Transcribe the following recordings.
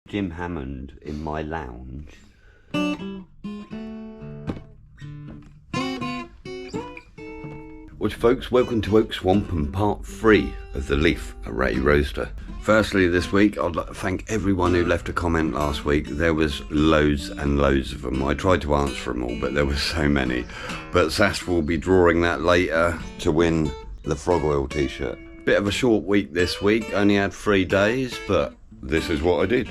Jim Hammond in my lounge. Well folks, welcome to Oak Swamp and part 3 of the Leaf, a ratty roaster. Firstly this week I'd like to thank everyone who left a comment last week. There was loads and loads of them. I tried to answer them all but there were so many. But Sastra will be drawing that later to win the Frog Oil t-shirt. Bit of a short week this week, only had 3 days, but this is what I did.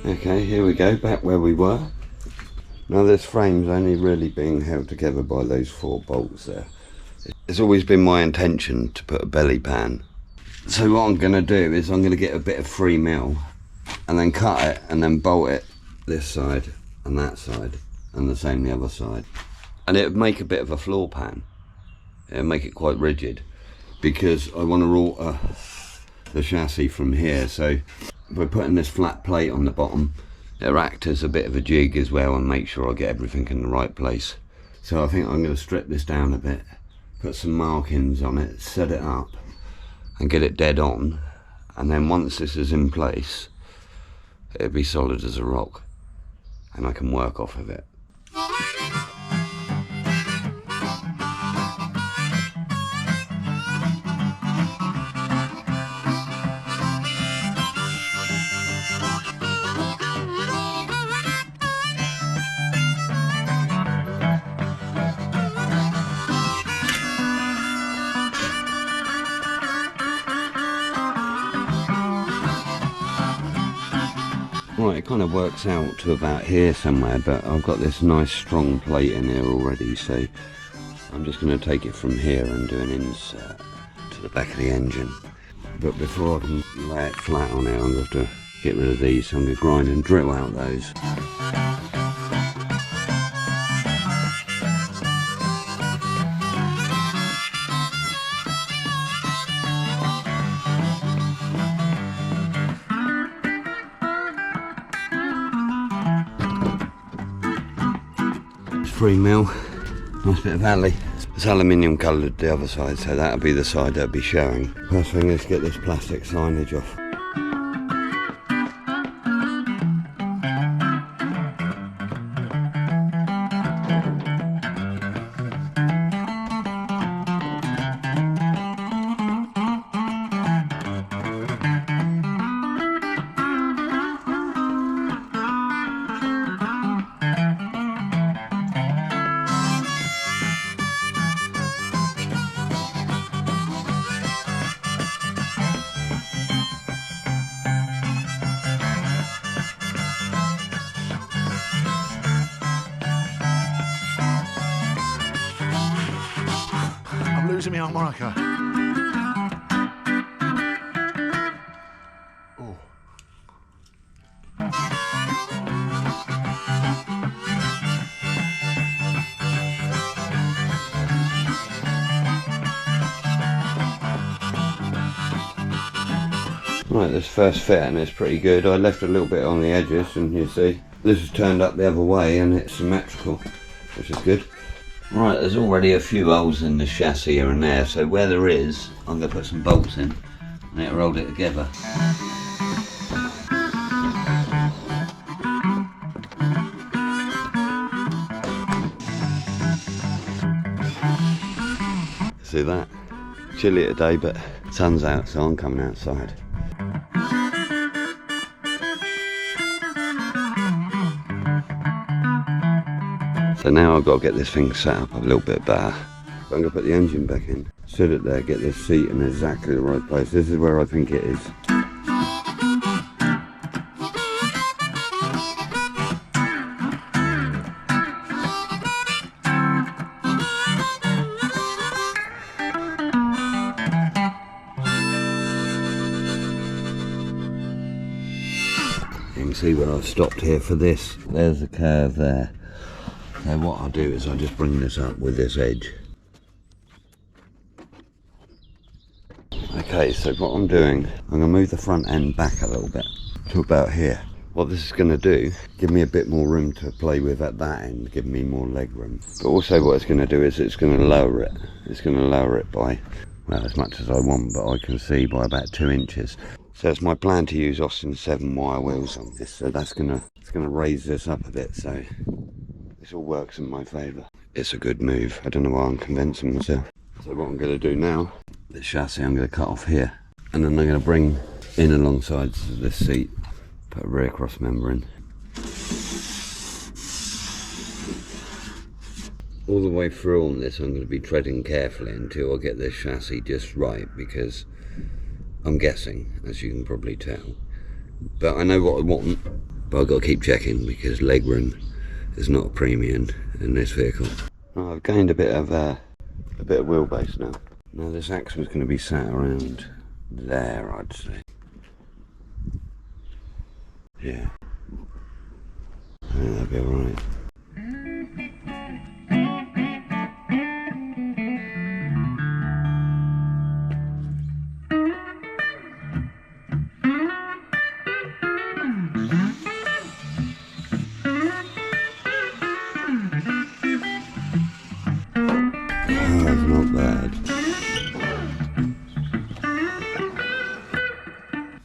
Okay, here we go, back where we were. Now this frame's only really being held together by those 4 bolts there. It's always been my intention to put a belly pan. So what I'm going to do is I'm going to get a bit of 3mm and then cut it and then bolt it this side and that side and the same the other side. And it would make a bit of a floor pan. It would make it quite rigid because I want to alter the chassis from here. So we're putting this flat plate on the bottom. It'll act as a bit of a jig as well and make sure I get everything in the right place. So I think I'm going to strip this down a bit, put some markings on it, set it up and get it dead on, and then once this is in place it'll be solid as a rock and I can work off of it. Right, it kind of works out to about here somewhere, but I've got this nice strong plate in here already, so I'm just going to take it from here and do an insert to the back of the engine. But before I can lay it flat on it, I'm going to have to get rid of these, so I'm going to grind and drill out those. 3mm, nice bit of alley. It's aluminium coloured the other side, so that'll be the side that'll be showing. First thing is get this plastic signage off. Losing me harmonica. Oh. Right, this first fitting is pretty good. I left a little bit on the edges and you see this is turned up the other way and it's symmetrical, which is good. Right, there's already a few holes in the chassis here and there, so where there is, I'm going to put some bolts in and it'll hold it together. See that? Chilly today, but sun's out, so I'm coming outside. So now I've got to get this thing set up a little bit better. So I'm going to put the engine back in, sit it there, get this seat in exactly the right place. This is where I think it is. You can see where I've stopped here for this. There's a curve there. So what I'll do is I'll just bring this up with this edge. Okay, so what I'm doing, I'm going to move the front end back a little bit to about here. What this is going to do, give me a bit more room to play with at that end, give me more leg room. But also what it's going to do is it's going to lower it. It's going to lower it by, well, as much as I want, but I can see by about 2 inches. So it's my plan to use Austin 7 wire wheels on this, so it's gonna raise this up a bit, so this all works in my favour. It's a good move. I don't know why I'm convincing myself. So what I'm going to do now, the chassis I'm going to cut off here, and then I'm going to bring in alongside this seat, put a rear cross member in. All the way through on this I'm going to be treading carefully until I get this chassis just right, because I'm guessing, as you can probably tell. But I know what I want, but I've got to keep checking because legroom is not a premium in this vehicle. Oh, I've gained a bit of wheelbase now. Now this axle is going to be sat around there, I'd say. Yeah. I think that'll be alright. That's not bad.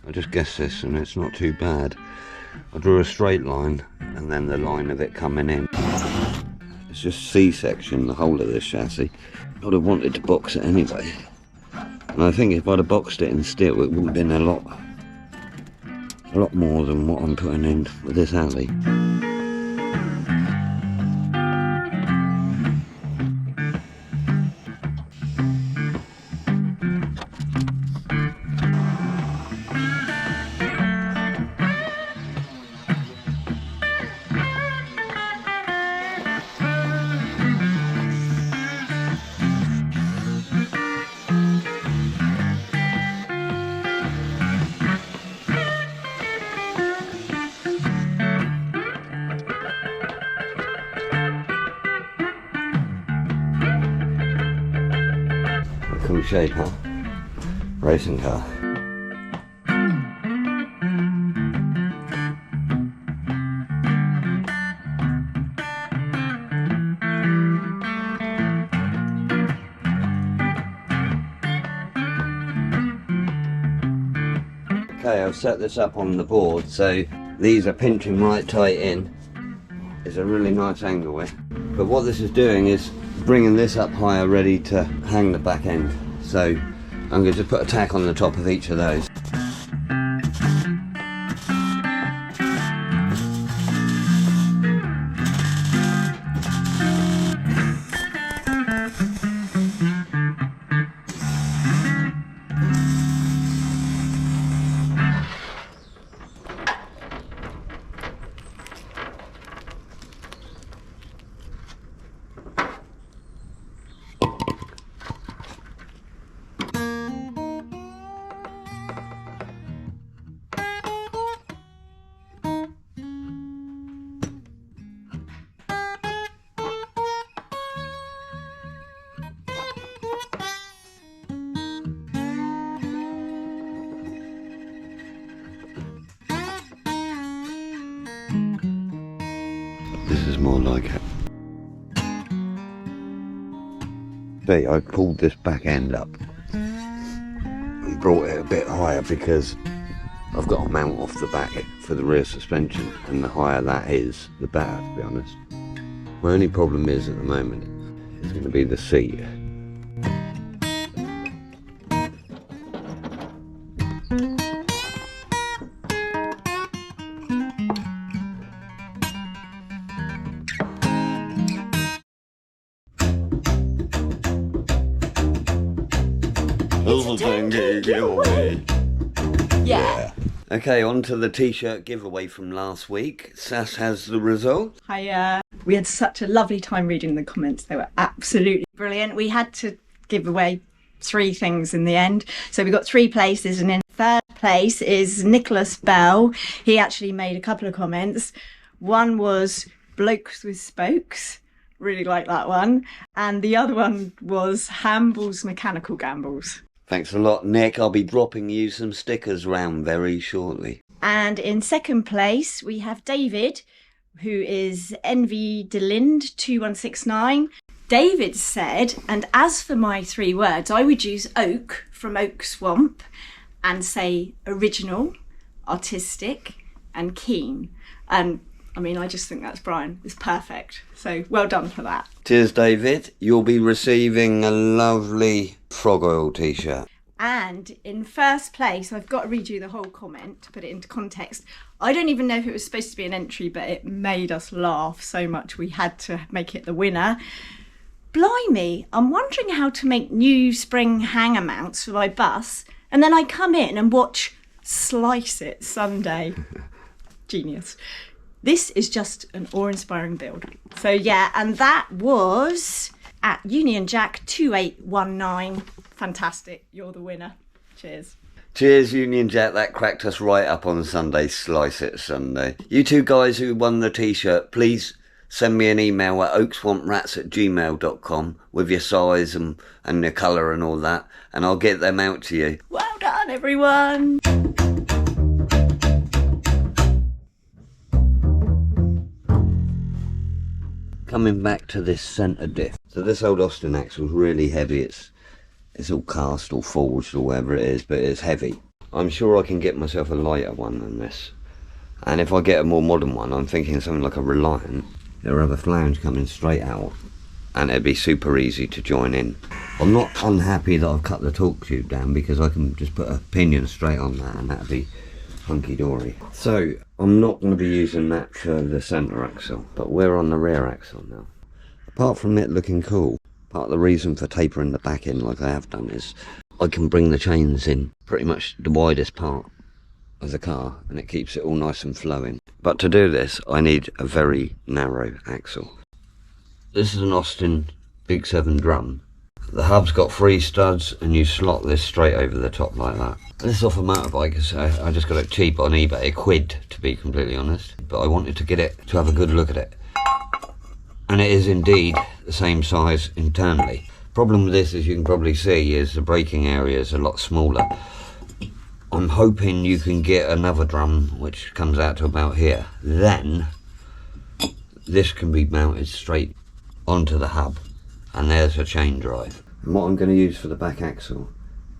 I just guessed this and it's not too bad. I drew a straight line and then the line of it coming in. It's just C-section, the whole of this chassis. I'd have wanted to box it anyway. And I think if I'd have boxed it in steel, it wouldn't have been a lot more than what I'm putting in with this alley. Cool shape, huh? Racing car. Okay, I've set this up on the board, so these are pinching right tight in. It's a really nice angle here. But what this is doing is bringing this up higher, ready to hang the back end. So I'm going to just put a tack on the top of each of those. This is more like it. See, I pulled this back end up and brought it a bit higher because I've got a mount off the back for the rear suspension, and the higher that is, the better, to be honest. My only problem is at the moment is going to be the seat. Giveaway. Yeah. Okay, on to the t-shirt giveaway from last week. Sass has the result. Hiya. We had such a lovely time reading the comments. They were absolutely brilliant. We had to give away 3 things in the end. So we got 3 places, and in third place is Nicholas Bell. He actually made a couple of comments. One was Blokes with Spokes. Really like that one. And the other one was Hamble's Mechanical Gambles. Thanks a lot, Nick. I'll be dropping you some stickers round very shortly. And in second place, we have David, who is Envy Delind 2169. David said, and as for my 3 words, I would use oak from Oak Swamp, and say original, artistic and keen. And I mean, I just think that's Brian. It's perfect. So well done for that. Cheers, David. You'll be receiving a lovely frog oil t-shirt. And in first place, I've got to read you the whole comment to put it into context. I don't even know if it was supposed to be an entry, but it made us laugh so much we had to make it the winner. Blimey, I'm wondering how to make new spring hanger mounts for my bus, and then I come in and watch Slice It Sunday. Genius. This is just an awe-inspiring build. So yeah, and that was at Union Jack 2819. Fantastic, you're the winner. Cheers. Cheers, Union Jack. That cracked us right up on Sunday. Slice It Sunday. You two guys who won the t-shirt, please send me an email at oakswamprats@gmail.com with your size and your colour and all that, and I'll get them out to you. Well done, everyone. Coming back to this centre diff. So this old Austin axle's really heavy. It's all cast or forged or whatever it is, but it's heavy. I'm sure I can get myself a lighter one than this. And if I get a more modern one, I'm thinking something like a Reliant. There'll have a flange coming straight out and it'd be super easy to join in. I'm not unhappy that I've cut the torque tube down because I can just put a pinion straight on that and that'd be hunky-dory. So I'm not going to be using that for the centre axle, but we're on the rear axle now. Apart from it looking cool, part of the reason for tapering the back in like I have done is I can bring the chains in pretty much the widest part of the car and it keeps it all nice and flowing. But to do this I need a very narrow axle. This is an Austin Big 7 drum. The hub's got 3 studs and you slot this straight over the top like that. This is off a motorbike, so I just got it cheap on eBay, £1 to be completely honest. But I wanted to get it to have a good look at it. And it is indeed the same size internally. Problem with this, as you can probably see, is the braking area is a lot smaller. I'm hoping you can get another drum which comes out to about here. Then this can be mounted straight onto the hub and there's a chain drive. And what I'm going to use for the back axle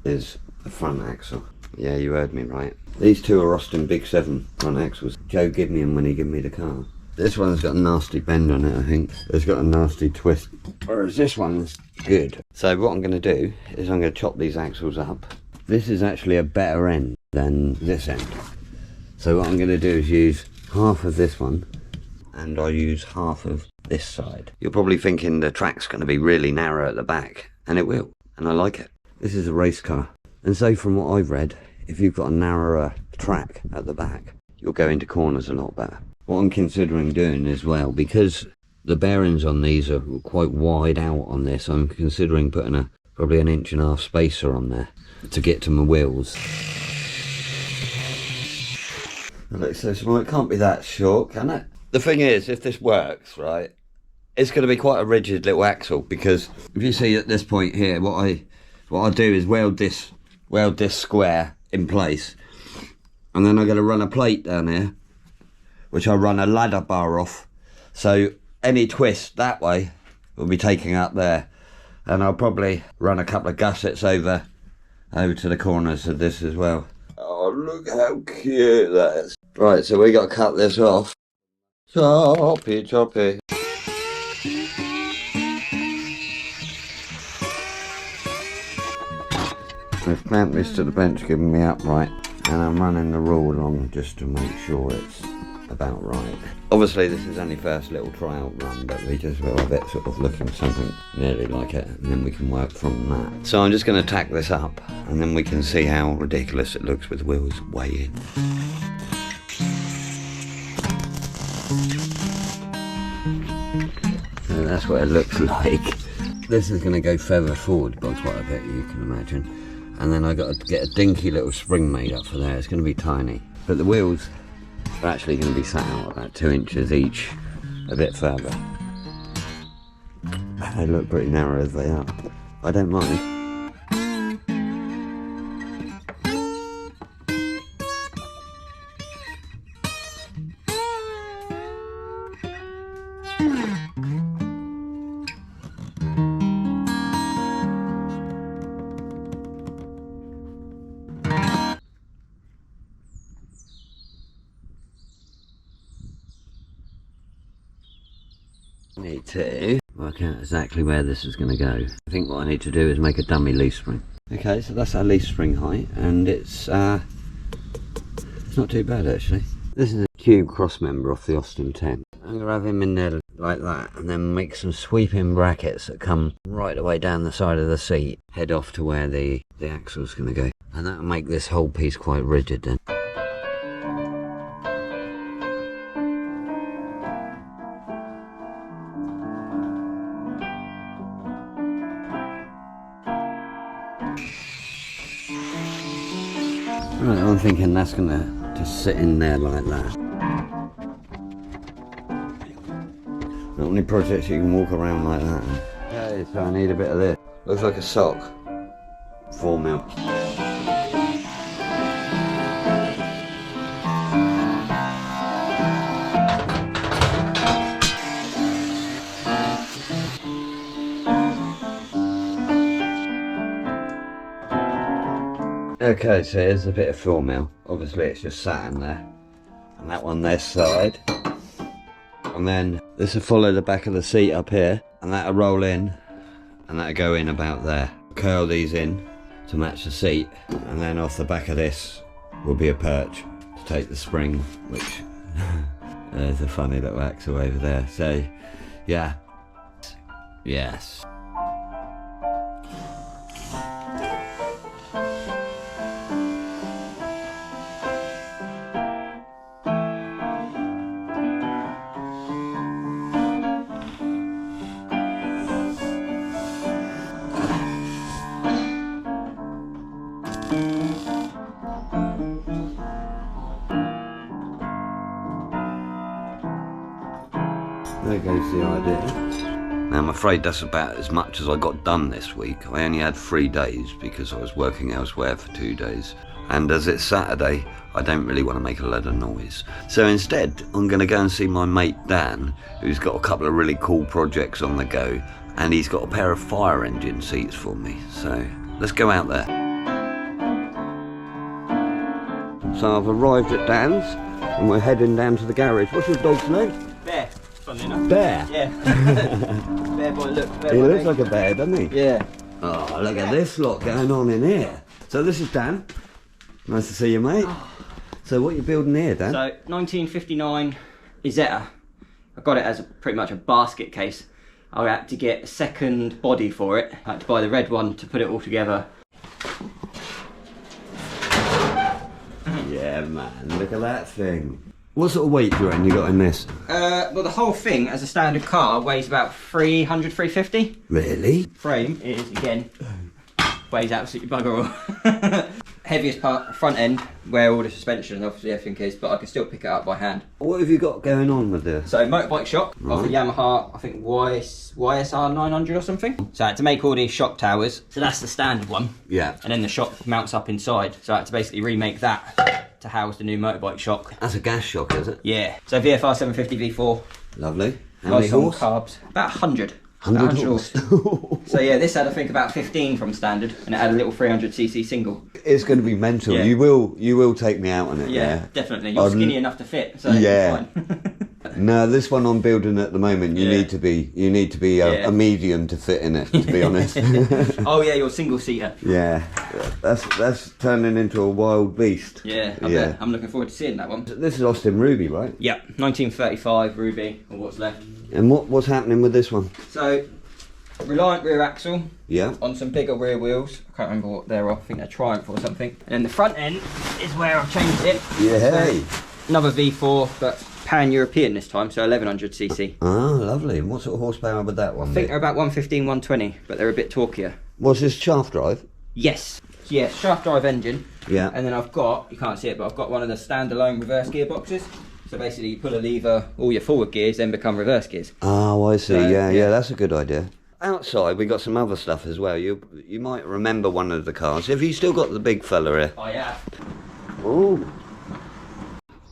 is the front axle. Yeah, you heard me right. These two are Austin Big 7 front axles. Joe gave me them when he gave me the car. This one's got a nasty bend on it, I think. It's got a nasty twist, whereas this one's good. So what I'm going to do is I'm going to chop these axles up. This is actually a better end than this end. So what I'm going to do is use half of this one and I'll use half of this side. You're probably thinking the track's going to be really narrow at the back, and it will, and I like it. This is a race car, and so from what I've read, if you've got a narrower track at the back, you'll go into corners a lot better. What I'm considering doing as well, because the bearings on these are quite wide out on this, I'm considering putting probably an 1.5 inch spacer on there to get to my wheels. It looks so small, it can't be that short, can it? The thing is, if this works, right, it's going to be quite a rigid little axle, because if you see at this point here, what I do is weld this square in place, and then I'm going to run a plate down here, which I'll run a ladder bar off, so any twist that way will be taking up there, and I'll probably run a couple of gussets over to the corners of this as well. Oh, look how cute that is. Right, so we got to cut this off. Choppy, choppy. I've clamped this to the bench, giving me upright, and I'm running the rule along just to make sure it's about right. Obviously this is only first little trial run, but we just will have it sort of looking something nearly like it, and then we can work from that. So I'm just going to tack this up, and then we can see how ridiculous it looks with the wheels way in. So that's what it looks like. This is going to go further forward by quite a bit, you can imagine. And then I've got to get a dinky little spring made up for there. It's going to be tiny. But the wheels are actually going to be sat out about 2 inches each, a bit further. They look pretty narrow as they are. I don't mind. I need to work out exactly where this is going to go. I think what I need to do is make a dummy leaf spring. Okay, so that's our leaf spring height, and it's not too bad actually. This is a cube cross member off the Austin 10. I'm going to have him in there like that, and then make some sweeping brackets that come right the way down the side of the seat, head off to where the axle's going to go. And that'll make this whole piece quite rigid then. Right, I'm thinking that's going to just sit in there like that. Not many projects you can walk around like that. Okay, so I need a bit of this. Looks like a sock. 4mm. Okay, so here's a bit of 4mm. Obviously it's just sat in there. And that one this side. And then this will follow the back of the seat up here, and that'll roll in, and that'll go in about there. Curl these in to match the seat, and then off the back of this will be a perch to take the spring, which there's a funny little axle over there. So yeah, yes. There goes the idea. Now I'm afraid that's about as much as I got done this week. I only had 3 days because I was working elsewhere for 2 days. And as it's Saturday, I don't really want to make a load of noise. So instead, I'm going to go and see my mate Dan, who's got a couple of really cool projects on the go. And he's got a pair of fire engine seats for me. So let's go out there. So I've arrived at Dan's and we're heading down to the garage. What's your dog's name? Bear, funny enough. Bear? Yeah. Bear boy, look. Bear He boy, looks mate. like a bear, doesn't he? Yeah. Oh, look at this lot going on in here. So this is Dan. Nice to see you, mate. So what are you building here, Dan? So 1959 Isetta. I got it as pretty much a basket case. I had to get a second body for it. I had to buy the red one to put it all together. Yeah, man, look at that thing. What sort of weight do you reckon you got in this? Well, the whole thing, as a standard car, weighs about 300, 350. Really? Frame is, again, weighs absolutely bugger all. Heaviest part, front end, where all the suspension and obviously everything is, but I can still pick it up by hand. What have you got going on with this? So motorbike shock off a Right. Yamaha, I think YSR 900 or something. So I had to make all these shock towers. So that's the standard one. Yeah. And then the shock mounts up inside. So I had to basically remake that to house the new motorbike shock. That's a gas shock, is it? Yeah. So VFR 750 V4. Lovely. How many Nice on horse? carbs. About 100. 100 About horse. So yeah, this had I think about 15 from standard, and it had a little 300cc single. It's going to be mental. Yeah. You will take me out on it. Yeah, definitely. You're skinny enough to fit, so Yeah. it's fine. No, this one I'm building at the moment, you Yeah. need to be Yeah. a medium to fit in it, to be honest. Oh yeah, you're single seater. Yeah, that's turning into a wild beast. Yeah, I Yeah. bet. I'm looking forward to seeing that one. This is Austin Ruby, right? Yeah, 1935 Ruby, or what's left. And what's happening with this one? So, Reliant rear axle Yeah. on some bigger rear wheels. I can't remember what they're off. I think they're Triumph or something. And then the front end is where I've changed it. Yeah. So, another V4, but pan-European this time, so 1100cc. Ah, lovely. And what sort of horsepower would that one I think be? they're about 115, 120, but they're a bit torquier. What's this shaft drive? Yes. Yeah, shaft drive engine. Yeah. And then I've got, you can't see it, but I've got one of the standalone reverse gearboxes. So basically you pull a lever, all your forward gears then become reverse gears. Oh, I see. So, yeah, yeah. that's a good idea. Outside, we got some other stuff as well. You might remember one of the cars. Have you still got the big fella here? I have. Ooh.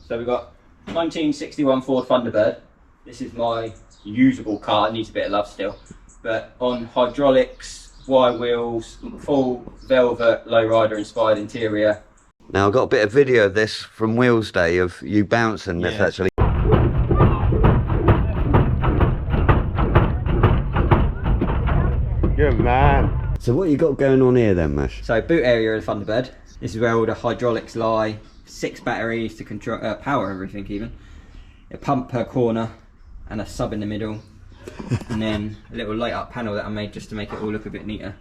So we've got 1961 Ford Thunderbird. This is my usable car, it needs a bit of love still. But on hydraulics, wide wheels, full velvet lowrider inspired interior. Now, I've got a bit of video of this from Wheels Day of you bouncing this Yeah. actually. So what you got going on here then, Mash? So boot area of the Thunderbird. This is where all the hydraulics lie. 6 batteries to control power everything even. A pump per corner and a sub in the middle. And then a little light up panel that I made just to make it all look a bit neater.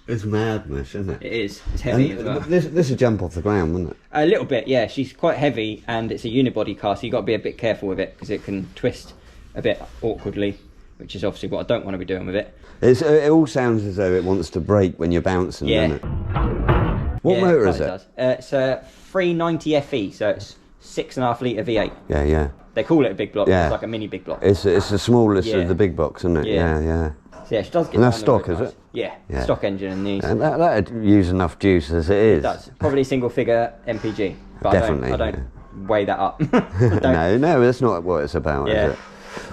It's mad, Mash, isn't it? It is. It's heavy as well. This will jump off the ground, wouldn't it? A little bit, yeah. She's quite heavy and it's a unibody car, so you've got to be a bit careful with it because it can twist a bit awkwardly, which is obviously what I don't want to be doing with it. It all sounds as though it wants to break when you're bouncing, doesn't it? What motor is it? It's a 390 FE, so it's 6.5 litre V8. Yeah, yeah. They call it a big block, Yeah. it's like a mini big block. It's the smallest Yeah. of the big box, isn't it? Yeah. Yeah. So yeah, she does get And that's down stock, the road is nice. it? Yeah, Yeah. stock engine in these. And that'd use enough juice as it is. It does. Probably single figure MPG. But Definitely, I don't weigh that up. I don't- No, that's not what it's about, Yeah. is it?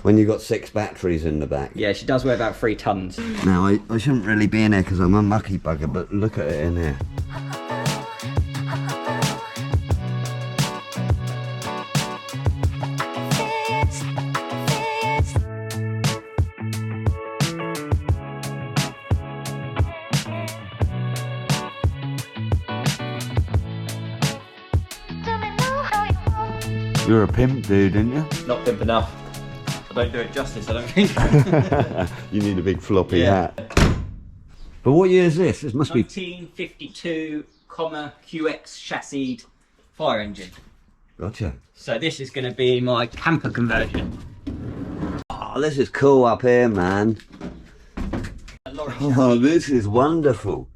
When you've got 6 batteries in the back. Yeah, she does weigh about 3 tonnes. Now, I shouldn't really be in here because I'm a mucky bugger, but look at it in here. You're a pimp dude, aren't you? Not pimp enough. I don't do it justice, I don't think. You need a big floppy Yeah. hat. But what year is this? This must be... 1952, QX chassis fire engine. Gotcha. So this is going to be my camper conversion. Oh, this is cool up here, man. A lorry Oh, this is wonderful.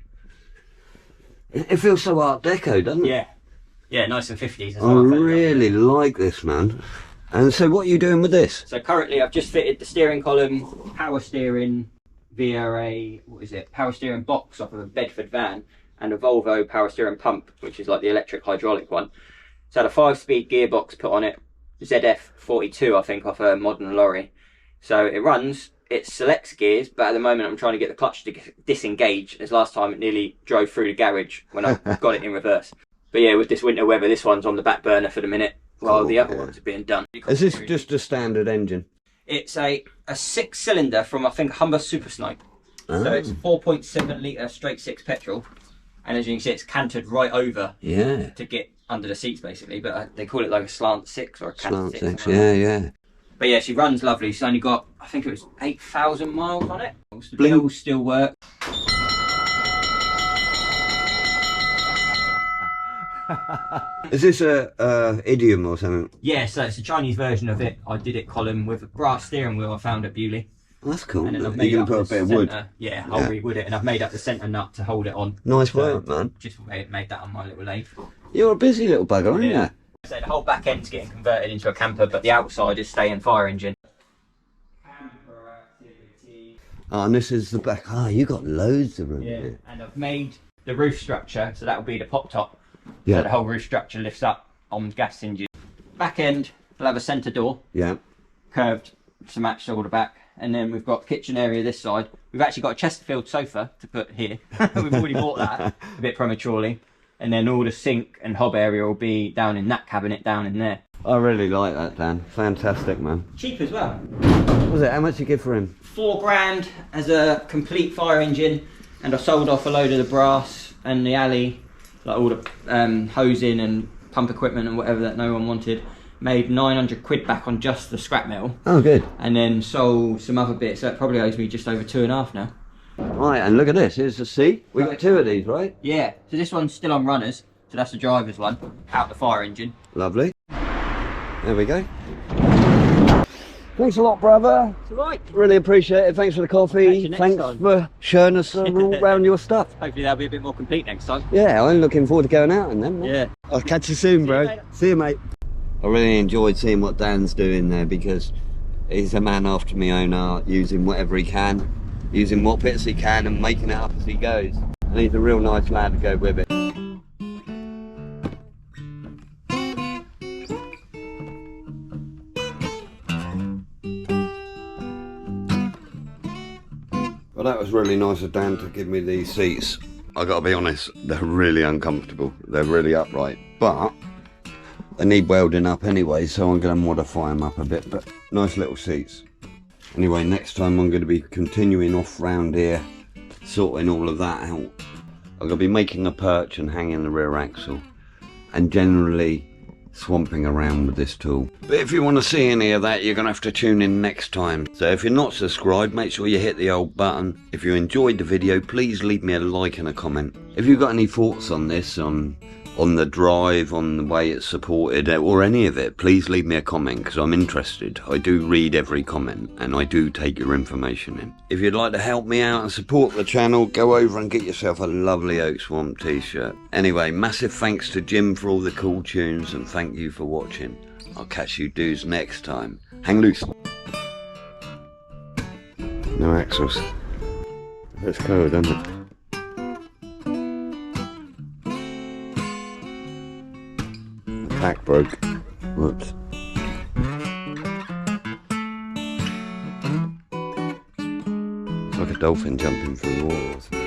It feels so Art Deco, doesn't it? Yeah. Yeah, nice and 50s as I well. really like this, man. And so what are you doing with this? So currently I've just fitted the steering column, power steering via a, power steering box off of a Bedford van and a Volvo power steering pump, which is like the electric hydraulic one. So I had a 5-speed gearbox put on it, ZF42 I think, off a modern lorry. So it runs, it selects gears, but at the moment I'm trying to get the clutch to disengage, as last time it nearly drove through the garage when I got it in reverse. But yeah, with this winter weather, this one's on the back burner for the minute, while the other ones are being done. Is this just a standard engine? It's a 6-cylinder from, I think, Humber Super Snipe. Oh. So it's 4.7 litre straight 6 petrol. And as you can see, it's cantered right over Yeah. to get under the seats, basically. But they call it like a slant 6 or a canted Slant 6. six, yeah. But yeah, she runs lovely. She's only got, I think it was 8,000 miles on it. The Bling. wheels still work. Is this a idiom or something? Yeah, so it's a Chinese version of it. I did it column with a brass steering wheel I found at Bewley. That's cool. And then I've You're made going up to put a the bit of wood. centre. Yeah, I'll re-wood it, and I've made up the centre nut to hold it on. Nice So, work, man. Just made that on my little lathe. You're a busy little bugger, aren't Yeah. you? So the whole back end's getting converted into a camper, but the outside is staying fire engine. Camper activity. Oh, and this is the back. Ah, you got loads of room Yeah, here. and I've made the roof structure, so that will be the pop top. Yeah. So the whole roof structure lifts up on gas hinges. Back end, we'll have a centre door, Yeah. curved to match all the back. And then we've got kitchen area this side. We've actually got a Chesterfield sofa to put here. We've already bought that a bit prematurely. And then all the sink and hob area will be down in that cabinet down in there. I really like that, Dan. Fantastic, man. Cheap as well. What was it? How much did you give for him? £4,000 as a complete fire engine, and I sold off a load of the brass and the alley, like all the hosing and pump equipment and whatever that no one wanted. Made 900 quid back on just the scrap metal, Oh, good. and then sold some other bits. So it probably owes me just over 2.5 now. Right, and look at this. Here's the seat. We got 2 of these, right? Yeah, so this one's still on runners, so that's the driver's one, out the fire engine. Lovely. There we go. Thanks a lot, brother. It's alright. Really appreciate it. Thanks for the Catch coffee. you next Thanks time. for showing us all around your stuff. Hopefully that'll be a bit more complete next time. Yeah, I'm looking forward to going out and them. Yeah. I'll catch you soon, bro. later. See you, mate. I really enjoyed seeing what Dan's doing there because he's a man after my own art, using whatever he can, using what bits he can and making it up as he goes. And he's a real nice lad to go with it. Well, that was really nice of Dan to give me these seats. I gotta be honest, they're really uncomfortable. They're really upright, but they need welding up anyway, so I'm gonna modify them up a bit, but nice little seats. Anyway, next time I'm gonna be continuing off round here sorting all of that out. I'm going to be making a perch and hanging the rear axle, and generally swamping around with this tool. But if you want to see any of that, you're going to have to tune in next time. So if you're not subscribed, make sure you hit the old button. If you enjoyed the video, please leave me a like and a comment. If you've got any thoughts on this, on the drive, on the way it's supported, or any of it, please leave me a comment, because I'm interested. I do read every comment and I do take your information in. If you'd like to help me out and support the channel, go over and get yourself a lovely Oak Swamp t-shirt. Anyway, massive thanks to Jim for all the cool tunes, and thank you for watching. I'll catch you dudes next time. Hang loose. No axles. Let's go, doesn't it? Back broke. Whoops. It's like a dolphin jumping through the water.